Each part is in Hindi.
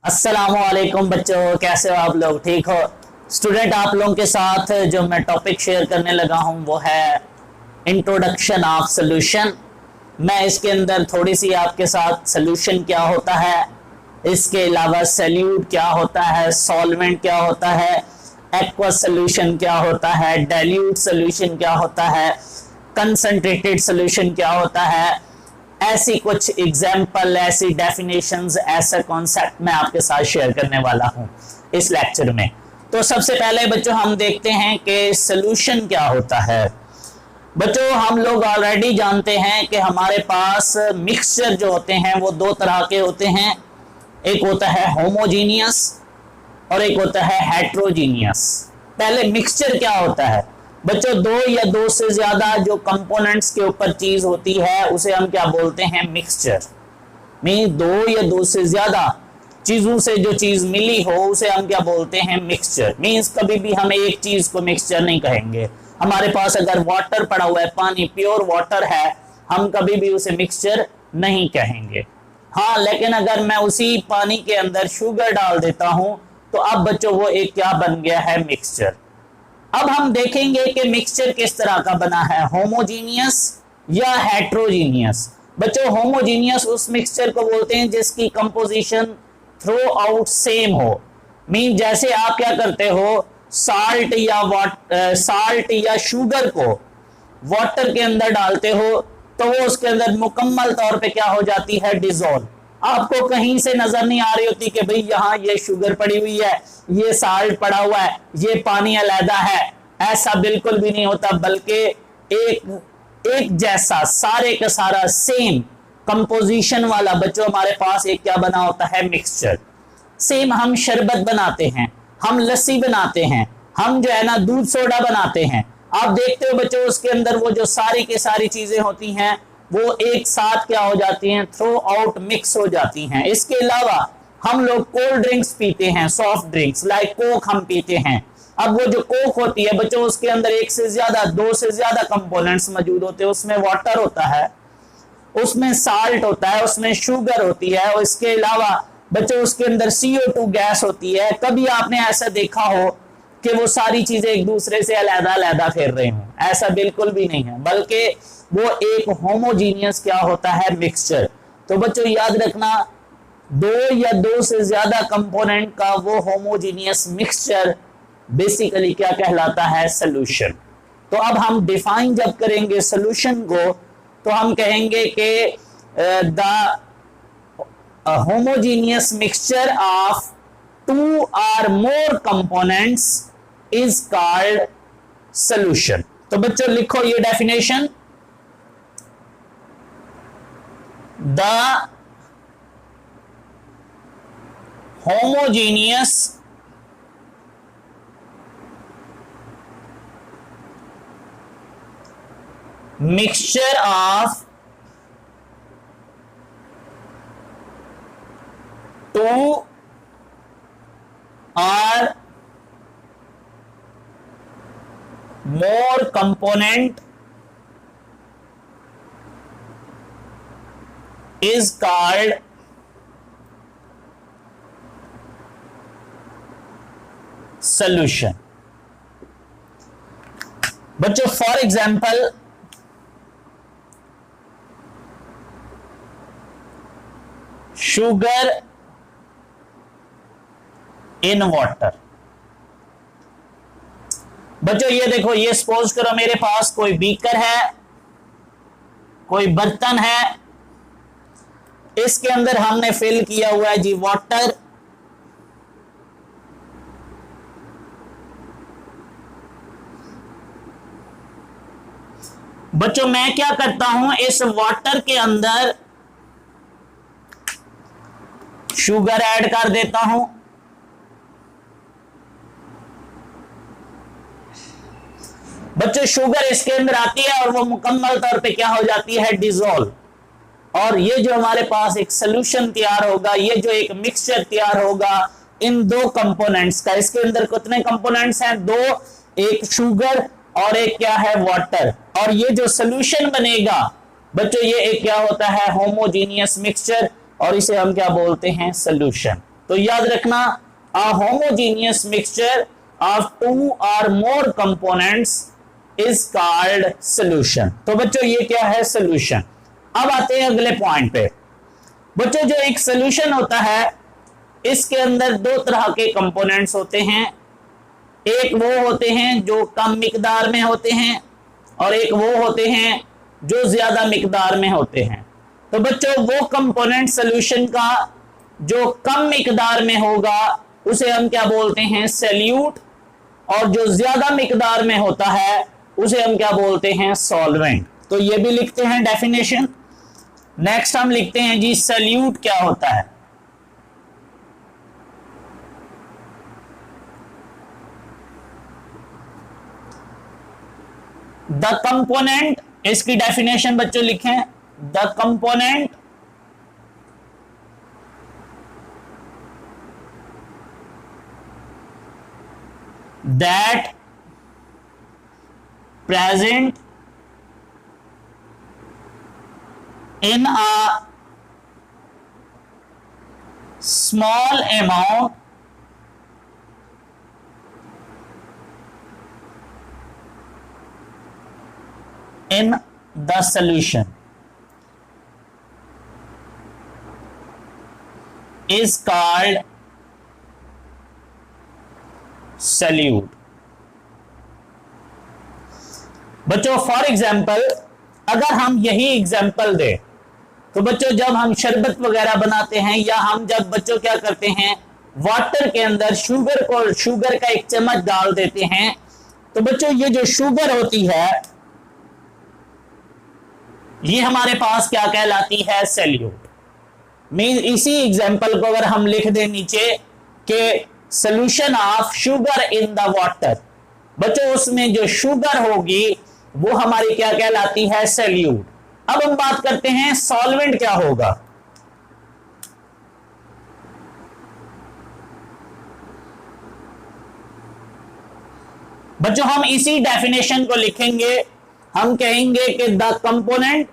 अस्सलामुअलैकुम बच्चों, कैसे हो आप लोग? ठीक हो स्टूडेंट? आप लोगों के साथ जो मैं टॉपिक शेयर करने लगा हूं वो है इंट्रोडक्शन ऑफ सॉल्यूशन। मैं इसके अंदर थोड़ी सी आपके साथ सॉल्यूशन क्या होता है, इसके अलावा सैल्यूट क्या होता है, सॉल्वेंट क्या होता है, एक्वस सॉल्यूशन क्या होता है, डाइल्यूट सॉल्यूशन क्या होता है, कंसंट्रेटेड सॉल्यूशन क्या होता है, ऐसी कुछ एग्जाम्पल, ऐसी डेफिनेशंस, ऐसा कॉन्सेप्ट मैं आपके साथ शेयर करने वाला हूं इस लेक्चर में। तो सबसे पहले बच्चों हम देखते हैं कि सॉल्यूशन क्या होता है। बच्चों हम लोग ऑलरेडी जानते हैं कि हमारे पास मिक्सचर जो होते हैं वो दो तरह के होते हैं। एक होता है होमोजीनियस और एक होता है हेट्रोजीनियस। पहले मिक्सचर क्या होता है बच्चों? दो या दो से ज्यादा जो कंपोनेंट्स के ऊपर चीज होती है उसे हम क्या बोलते हैं? मिक्सचर। मीन दो या दो से ज्यादा चीजों से जो चीज मिली हो उसे हम क्या बोलते हैं? मिक्सचर। मीन्स कभी भी हम एक चीज को मिक्सचर नहीं कहेंगे। हमारे पास अगर वाटर पड़ा हुआ है, पानी प्योर वाटर है, हम कभी भी उसे मिक्सचर नहीं कहेंगे। हाँ, लेकिन अगर मैं उसी पानी के अंदर शुगर डाल देता हूं तो अब बच्चों वो एक क्या बन गया है? मिक्सचर। अब हम देखेंगे कि मिक्सचर किस तरह का बना है, होमोजीनियस या हेट्रोजीनियस। बच्चों होमोजीनियस उस मिक्सचर को बोलते हैं जिसकी कंपोजिशन थ्रू आउट सेम हो। मीन जैसे आप क्या करते हो, साल्ट या शुगर को वाटर के अंदर डालते हो तो वो उसके अंदर मुकम्मल तौर पे क्या हो जाती है? डिसॉल्व। आपको कहीं से नजर नहीं आ रही होती कि भाई यहाँ ये शुगर पड़ी हुई है, ये साल्ट पड़ा हुआ है, ये पानी अलहदा है। ऐसा बिल्कुल भी नहीं होता, बल्कि एक जैसा सारे का सारा सेम कंपोजिशन वाला बच्चों हमारे पास एक क्या बना होता है? मिक्सचर। सेम हम शरबत बनाते हैं, हम लस्सी बनाते हैं, हम जो है ना दूध सोडा बनाते हैं। आप देखते हो बच्चों उसके अंदर वो जो सारी की सारी चीजें होती हैं वो एक साथ क्या हो जाती हैं? थ्रू आउट मिक्स हो जाती हैं। इसके अलावा हम लोग कोल्ड ड्रिंक्स पीते हैं, सॉफ्ट ड्रिंक्स लाइक कोक हम पीते हैं। अब वो जो कोक होती है बच्चों उसके अंदर एक से ज्यादा, दो से ज्यादा कंपोनेंट्स मौजूद होते हैं। उसमें वाटर होता है, उसमें साल्ट होता है, उसमें शुगर होती है और इसके अलावा बच्चों उसके अंदर CO2 गैस होती है। कभी आपने ऐसा देखा हो कि वो सारी चीजें एक दूसरे से अलग-अलग फिर रहे हों? ऐसा बिल्कुल भी नहीं है, बल्कि वो एक होमोजीनियस क्या होता है? मिक्सचर। तो बच्चों याद रखना, दो या दो से ज्यादा कंपोनेंट का वो होमोजीनियस मिक्सचर बेसिकली क्या कहलाता है? सॉल्यूशन। तो अब हम डिफाइन जब करेंगे सॉल्यूशन को तो हम कहेंगे कि the homogeneous mixture of two और more components is called solution. तो बच्चों लिखो ये definition, the homogeneous mixture of two or more component is called solution। बच्चों for example sugar in water. बच्चों ये देखो, ये सपोज करो मेरे पास कोई बीकर है, कोई बर्तन है, इसके अंदर हमने फिल किया हुआ है जी वाटर। बच्चों मैं क्या करता हूं, इस वाटर के अंदर शुगर ऐड कर देता हूं। बच्चों शुगर इसके अंदर आती है और वो मुकम्मल तौर पे क्या हो जाती है? डिसॉल्व। और ये जो हमारे पास एक सॉल्यूशन तैयार होगा, ये जो एक मिक्सचर तैयार होगा इन दो कंपोनेंट्स का। इसके अंदर कितने कंपोनेंट्स हैं? दो, एक शुगर और एक क्या है? वाटर। और ये जो सॉल्यूशन बनेगा बच्चों ये एक क्या होता है? होमोजीनियस मिक्सचर, और इसे हम क्या बोलते हैं? सॉल्यूशन। तो याद रखना, अ होमोजीनियस मिक्सचर ऑफ 2 और more components is called solution. तो बच्चों ये क्या है? सॉल्यूशन। अब आते हैं अगले पॉइंट पे। बच्चों जो एक सॉल्यूशन होता है, इसके अंदर 2 तरह के कंपोनेंट्स होते हैं। एक वो होते हैं जो कम मिकदार में होते हैं और एक वो होते हैं जो ज्यादा मिकदार में होते हैं। तो बच्चों वो कंपोनेंट सॉल्यूशन का जो कम मिकदार में होगा उसे हम क्या बोलते हैं? सॉल्यूट। और जो ज्यादा मिकदार में होता है उसे हम क्या बोलते हैं? सॉल्वेंट। तो ये भी लिखते हैं डेफिनेशन। नेक्स्ट हम लिखते हैं जी सॉल्यूट क्या होता है। द कंपोनेंट, इसकी डेफिनेशन बच्चों लिखें, the component that present in a small amount in the solution is called solute। बच्चों फॉर एग्जाम्पल अगर हम यही एग्जाम्पल दें तो बच्चों जब हम शरबत वगैरह बनाते हैं या हम जब बच्चों क्या करते हैं वाटर के अंदर शुगर का एक चम्मच डाल देते हैं, तो बच्चों ये जो शुगर होती है ये हमारे पास क्या कहलाती है? सॉल्यूट। मीन इसी एग्जाम्पल को अगर हम लिख दें नीचे कि solution of sugar in the water, बच्चों उसमें जो शुगर होगी वो हमारी क्या कहलाती है? सॉल्यूट। अब हम बात करते हैं सॉल्वेंट क्या होगा। बच्चों हम इसी डेफिनेशन को लिखेंगे, हम कहेंगे कि the component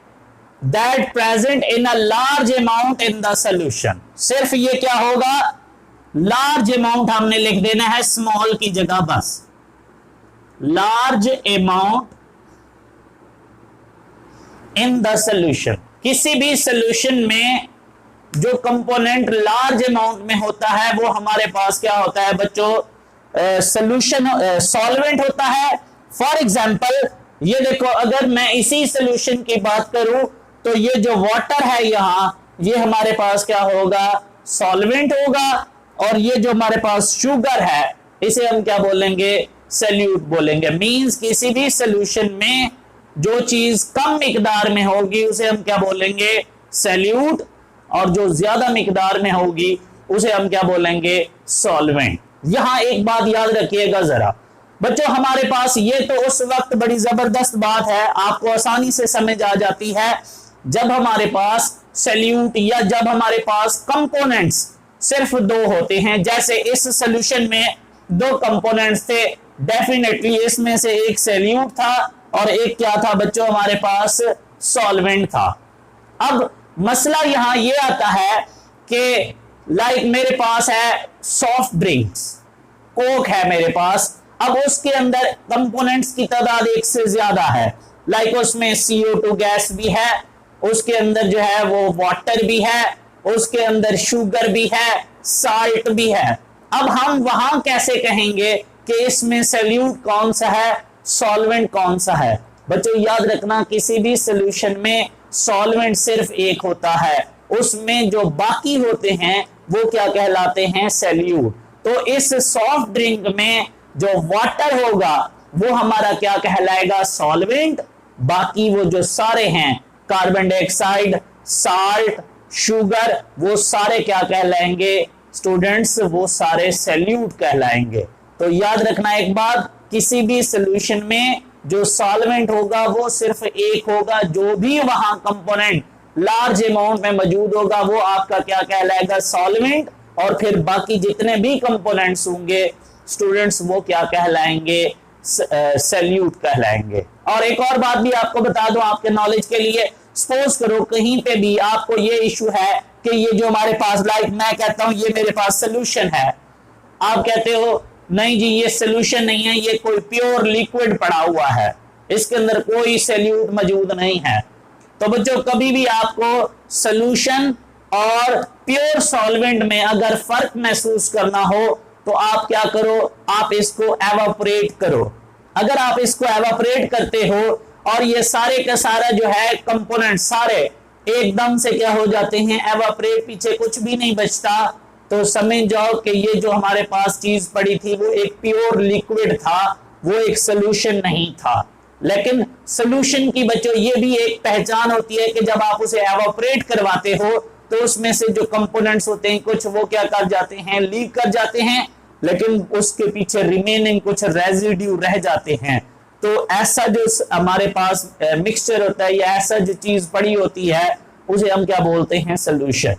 that present in a large amount in the solution. सिर्फ ये क्या होगा? लार्ज अमाउंट हमने लिख देना है स्मॉल की जगह, बस large amount in the solution. किसी भी सॉल्यूशन में जो कंपोनेंट लार्ज अमाउंट में होता है वो हमारे पास क्या होता है बच्चों? सॉल्यूशन सॉल्वेंट होता है। फॉर एग्जांपल ये देखो, अगर मैं इसी सॉल्यूशन की बात करूं तो ये जो वाटर है यहां, ये हमारे पास क्या होगा? सॉल्वेंट होगा। और ये जो हमारे पास शुगर है इसे हम क्या बोलेंगे? सॉल्यूट बोलेंगे। मींस किसी भी सॉल्यूशन में जो चीज कम मिकदार में होगी उसे हम क्या बोलेंगे? सॉल्यूट। और जो ज्यादा मिकदार में होगी उसे हम क्या बोलेंगे? सॉल्वेंट। यहां एक बात याद रखिएगा जरा बच्चों, हमारे पास ये तो उस वक्त बड़ी जबरदस्त बात है, आपको आसानी से समझ आ जाती है जब हमारे पास सॉल्यूट या जब हमारे पास कंपोनेंट्स सिर्फ 2 होते हैं। जैसे इस सॉल्यूशन में 2 कंपोनेंट्स थे, डेफिनेटली इसमें से एक सॉल्यूट था और एक क्या था बच्चों? हमारे पास सॉल्वेंट था। अब मसला यहां ये आता है कि लाइक मेरे पास है सॉफ्ट ड्रिंक्स, कोक है मेरे पास, अब उसके अंदर कंपोनेंट्स की तादाद एक से ज्यादा है। लाइक उसमें CO2 गैस भी है, उसके अंदर जो है वो वाटर भी है, उसके अंदर शुगर भी है, साल्ट भी है। अब हम वहां कैसे कहेंगे कि इसमें सॉल्यूट कौन सा है, सॉल्वेंट कौन सा है? बच्चों याद रखना, किसी भी सॉल्यूशन में सॉल्वेंट सिर्फ एक होता है, उसमें जो बाकी होते हैं वो क्या कहलाते हैं? सॉल्यूट। तो इस सॉफ्ट ड्रिंक में जो वाटर होगा वो हमारा क्या कहलाएगा? सॉल्वेंट। बाकी वो जो सारे हैं कार्बन डाइऑक्साइड, साल्ट, शुगर, वो सारे क्या कहलाएंगे स्टूडेंट्स? वो सारे सॉल्यूट कहलाएंगे। तो याद रखना एक बात, किसी भी सॉल्यूशन में जो सॉल्वेंट होगा वो सिर्फ एक होगा, जो भी वहां कंपोनेंट लार्ज अमाउंट में मौजूद होगा वो आपका क्या कहलाएगा? सॉल्वेंट। और फिर बाकी जितने भी कंपोनेंट्स होंगे स्टूडेंट्स वो क्या कहलाएंगे? सॉल्यूट कहलाएंगे। और एक और बात भी आपको बता दूं आपके नॉलेज के लिए, सपोज करो कहीं पे भी आपको ये इशू है कि ये जो हमारे पास, लाइक मैं कहता हूं ये मेरे पास सोल्यूशन है, आप कहते हो नहीं जी ये सोल्यूशन नहीं है, ये कोई प्योर लिक्विड पड़ा हुआ है, इसके अंदर कोई सल्यूट मौजूद नहीं है। तो बच्चों कभी भी आपको सोल्यूशन और प्योर सॉल्वेंट में अगर फर्क महसूस करना हो तो आप क्या करो, आप इसको एवापोरेट करो। अगर आप इसको एवापोरेट करते हो और ये सारे का सारा जो है कंपोनेंट सारे एकदम से क्या हो जाते हैं, एवापोरेट, पीछे कुछ भी नहीं बचता, तो समझ जाओ कि ये जो हमारे पास चीज पड़ी थी वो एक प्योर लिक्विड था, वो एक सोल्यूशन नहीं था। लेकिन सोल्यूशन की बच्चों ये भी एक पहचान होती है कि जब आप उसे एवापोरेट करवाते हो तो उसमें से जो कंपोनेंट्स होते हैं कुछ वो क्या कर जाते हैं, लीक कर जाते हैं, लेकिन उसके पीछे रिमेनिंग कुछ रेजिड्यू रह जाते हैं। तो ऐसा जो हमारे पास मिक्सचर होता है या ऐसा जो चीज पड़ी होती है उसे हम क्या बोलते हैं, सोल्यूशन।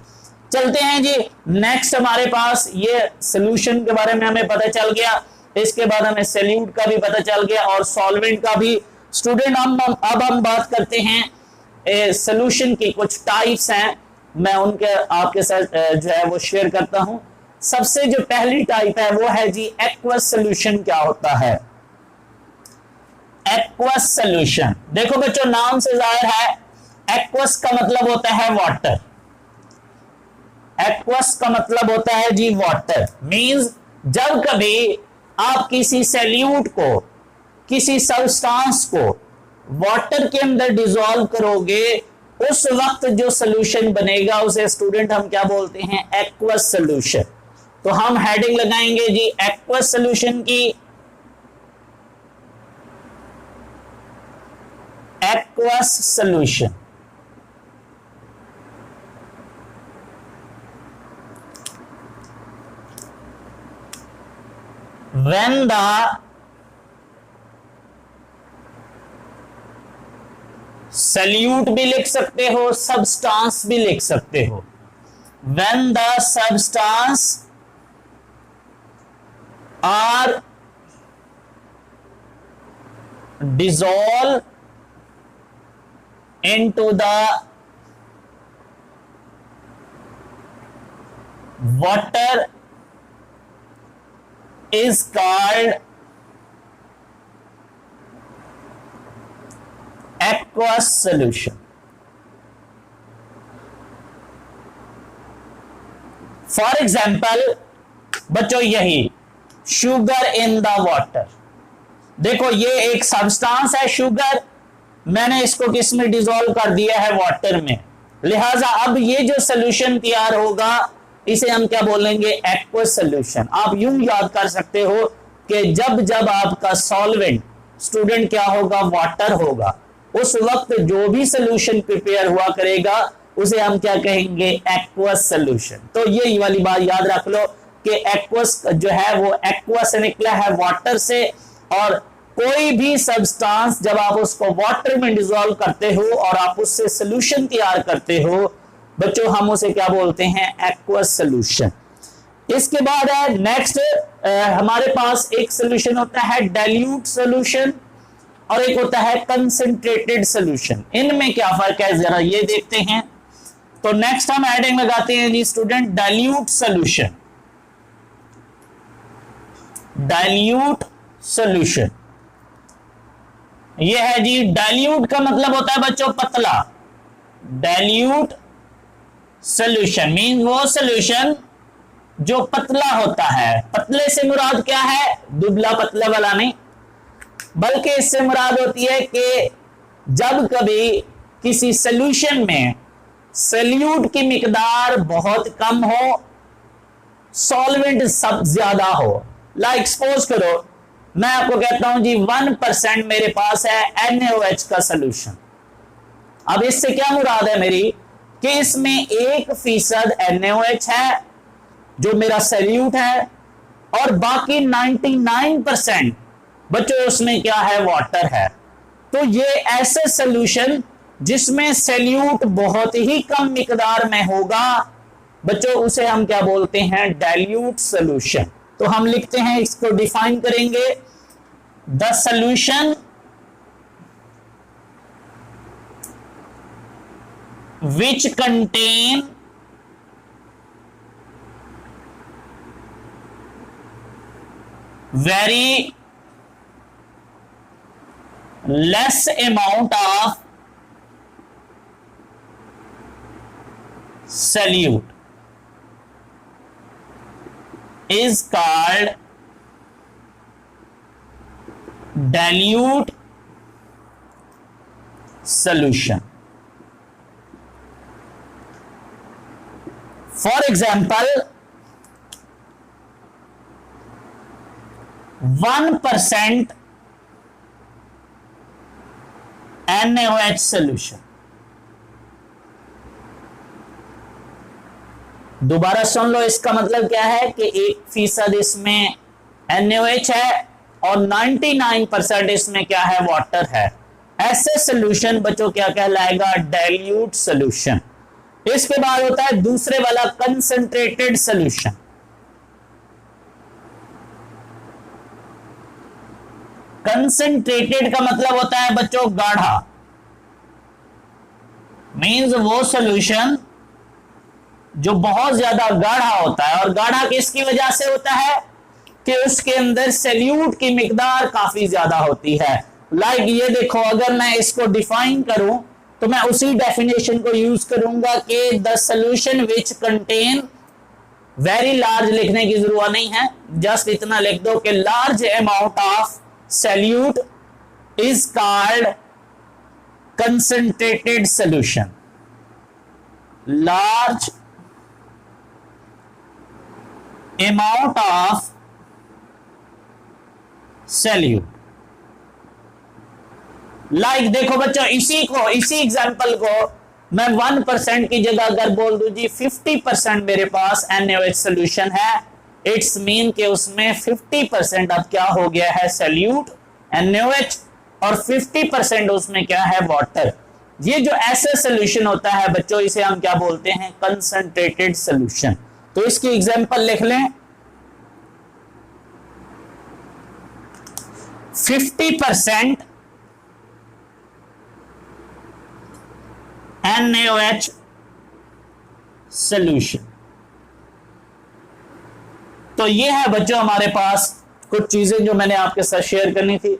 चलते हैं जी नेक्स्ट, हमारे पास ये सोल्यूशन के बारे में हमें पता चल गया, इसके बाद हमें सॉल्यूट का भी पता चल गया और सॉल्वेंट का भी। स्टूडेंट अब हम बात करते हैं सोल्यूशन की कुछ टाइप्स हैं, मैं उनके आपके साथ जो है वो शेयर करता हूं। सबसे जो पहली टाइप है वो है जी एक्वस सोल्यूशन। क्या होता है एक्वस सोल्यूशन? देखो बच्चों नाम से जाहिर है, एक्वस का मतलब होता है वाटर। एक्वस का मतलब होता है जी वाटर, मींस जब कभी आप किसी सॉल्यूट को, किसी सब्सटेंस को वाटर के अंदर डिसॉल्व करोगे, उस वक्त जो सोल्यूशन बनेगा उसे स्टूडेंट हम क्या बोलते हैं, एक्वस सोल्यूशन। तो हम हेडिंग लगाएंगे जी एक्वस सोल्यूशन की, aqueous solution. when the solute भी लिख सकते हो, सबस्टांस भी लिख सकते हो, when the substance are dissolved into the water is called aqueous solution. For example, बच्चों यही शुगर इन द वाटर, देखो ये एक सब्सटेंस है शुगर, मैंने इसको किस में डिसॉल्व कर दिया है, वाटर में, लिहाजा अब ये जो सोल्यूशन तैयार होगा इसे हम क्या बोलेंगे, एक्वस सोल्यूशन। आप यूं याद कर सकते हो कि जब जब आपका सॉल्वेंट स्टूडेंट क्या होगा, वाटर होगा, उस वक्त जो भी सोल्यूशन प्रिपेयर हुआ करेगा उसे हम क्या कहेंगे, एक्वस सोल्यूशन। तो ये वाली बात याद रख लो कि एक्वस जो है वो एक्वस से निकला है वाटर से, और कोई भी सब्सटेंस जब आप उसको वाटर में डिसॉल्व करते हो और आप उससे सोल्यूशन तैयार करते हो बच्चों, हम उसे क्या बोलते हैं, एक्वस सोल्यूशन। इसके बाद है नेक्स्ट, हमारे पास एक सोल्यूशन होता है डाइल्यूट सोल्यूशन और एक होता है कंसंट्रेटेड सोल्यूशन। इनमें क्या फर्क है जरा ये देखते हैं। तो नेक्स्ट हम हेडिंग लगाते हैं जी student dilute solution. Dilute solution ये है जी, डाइल्यूट का मतलब होता है बच्चों पतला। डाइल्यूट सोल्यूशन मीन वो सोल्यूशन जो पतला होता है। पतले से मुराद क्या है, दुबला पतला वाला नहीं, बल्कि इससे मुराद होती है कि जब कभी किसी सोल्यूशन में सल्यूट की मिकदार बहुत कम हो, सॉल्वेंट सब ज्यादा हो। लाइक सपोज करो मैं आपको कहता हूं जी 1% मेरे पास है NaOH का सोल्यूशन। अब इससे क्या मुराद है मेरी कि इसमें 1% NaOH है जो मेरा सल्यूट है, और बाकी 99% बच्चों उसमें क्या है, वाटर है। तो ये ऐसे सोल्यूशन जिसमें सल्यूट बहुत ही कम मिकदार में होगा बच्चों, उसे हम क्या बोलते हैं, डाइल्यूट सोल्यूशन। तो हम लिखते हैं, इसको डिफाइन करेंगे, the solution which contain very less amount of solute is called dilute solution. For example, 1% NaOH solution. दोबारा सुन लो, इसका मतलब क्या है कि 1% इसमें NaOH है और 99% इसमें क्या है, वाटर है। ऐसे सोल्यूशन बच्चों क्या कहलाएगा, डाइल्यूट सोल्यूशन। इसके बाद होता है दूसरे वाला कंसंट्रेटेड सोल्यूशन। कंसंट्रेटेड का मतलब होता है बच्चों गाढ़ा, मींस वो सोल्यूशन जो बहुत ज्यादा गाढ़ा होता है। और गाढ़ा किसकी वजह से होता है कि उसके अंदर सल्यूट की मिकदार काफी ज्यादा होती है। लाइक ये देखो, अगर मैं इसको डिफाइन करूं तो मैं उसी डेफिनेशन को यूज करूंगा कि the solution which contain, very large लिखने की जरूरत नहीं है, जस्ट इतना लिख दो कि large amount of solute is called concentrated solution. Large amount of solute, like देखो बच्चों, इसी एग्जांपल को मैं 1% की जगह अगर बोल दूं जी 50% मेरे पास NaOH सोल्यूशन है, इट्स मीन कि उसमें 50% अब क्या हो गया है, सल्यूट NaOH, और 50% उसमें क्या है, वाटर। ये जो ऐसे सोल्यूशन होता है बच्चों, इसे हम क्या बोलते हैं, कंसंट्रेटेड सोल्यूशन। तो इसकी एग्जांपल लिख लें, 50% NaOH सोल्यूशन। तो ये है बच्चों हमारे पास कुछ चीजें जो मैंने आपके साथ शेयर करनी थी।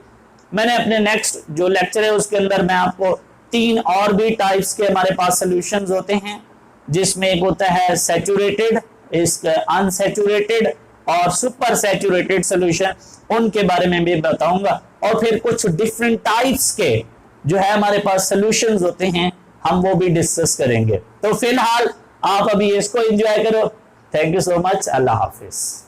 मैंने अपने नेक्स्ट जो लेक्चर है उसके अंदर मैं आपको 3 और भी टाइप्स के हमारे पास सोल्यूशंस होते हैं, जिसमें एक होता है सैचुरेटेड, इसका अनसैचुरेटेड और सुपर सैचुरेटेड सोल्यूशन, उनके बारे में भी बताऊंगा। और फिर कुछ डिफरेंट टाइप्स के जो है हमारे पास सोल्यूशंस होते हैं, हम वो भी डिस्कस करेंगे। तो फिलहाल आप अभी इसको एंजॉय करो। Thank you so much, Allah Hafiz.